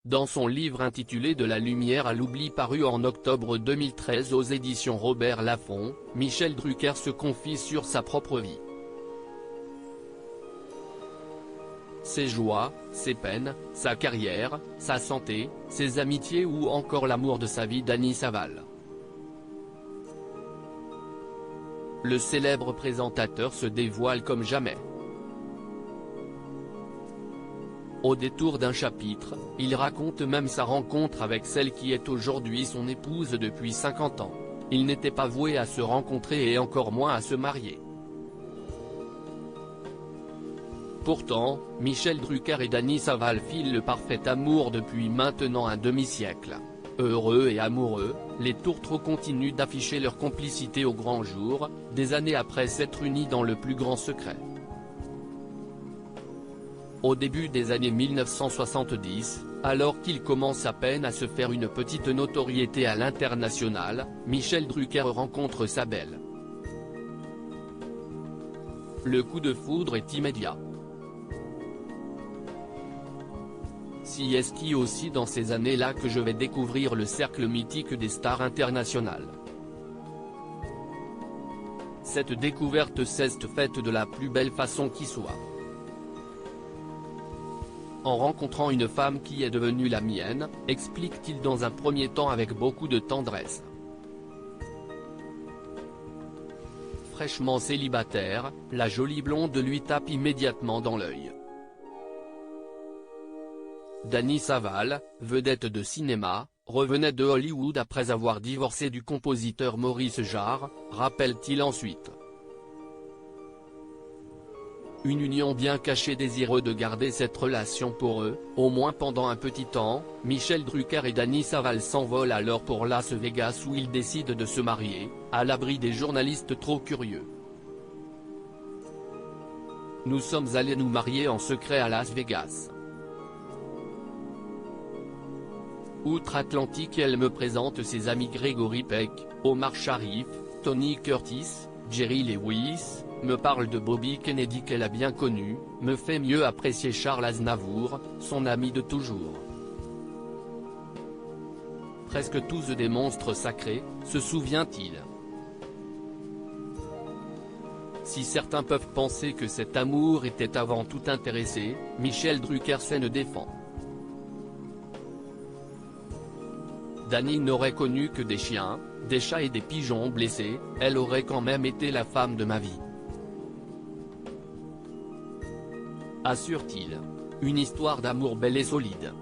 Dans son livre intitulé De la lumière à l'oubli paru en octobre 2013 aux éditions Robert Laffont, Michel Drucker se confie sur sa propre vie. Ses joies, ses peines, sa carrière, sa santé, ses amitiés ou encore l'amour de sa vie d'Annie Saval. Le célèbre présentateur se dévoile comme jamais. Au détour d'un chapitre, il raconte même sa rencontre avec celle qui est aujourd'hui son épouse depuis 50 ans. Ils n'étaient pas voués à se rencontrer et encore moins à se marier. Pourtant, Michel Drucker et Dany Saval filent le parfait amour depuis maintenant un demi-siècle. Heureux et amoureux, les tourtereaux continuent d'afficher leur complicité au grand jour, des années après s'être unis dans le plus grand secret. Au début des années 1970, alors qu'il commence à peine à se faire une petite notoriété à l'international, Michel Drucker rencontre sa belle. Le coup de foudre est immédiat. Si est-ce aussi dans ces années-là que je vais découvrir le cercle mythique des stars internationales. Cette découverte s'est faite de la plus belle façon qui soit. En rencontrant une femme qui est devenue la mienne, explique-t-il dans un premier temps avec beaucoup de tendresse. Fraîchement célibataire, la jolie blonde lui tape immédiatement dans l'œil. Dany Saval, vedette de cinéma, revenait de Hollywood après avoir divorcé du compositeur Maurice Jarre, rappelle-t-il ensuite. Une union bien cachée désireux de garder cette relation pour eux, au moins pendant un petit temps. Michel Drucker et Dany Saval s'envolent alors pour Las Vegas où ils décident de se marier, à l'abri des journalistes trop curieux. Nous sommes allés nous marier en secret à Las Vegas. Outre-Atlantique, elle me présente ses amis Gregory Peck, Omar Sharif, Tony Curtis, Jerry Lewis, me parle de Bobby Kennedy qu'elle a bien connu, me fait mieux apprécier Charles Aznavour, son ami de toujours. Presque tous des monstres sacrés, se souvient-il. Si certains peuvent penser que cet amour était avant tout intéressé, Michel Drucker ne défend. Dany n'aurait connu que des chiens, des chats et des pigeons blessés, elle aurait quand même été la femme de ma vie. Assure-t-il. Une histoire d'amour belle et solide.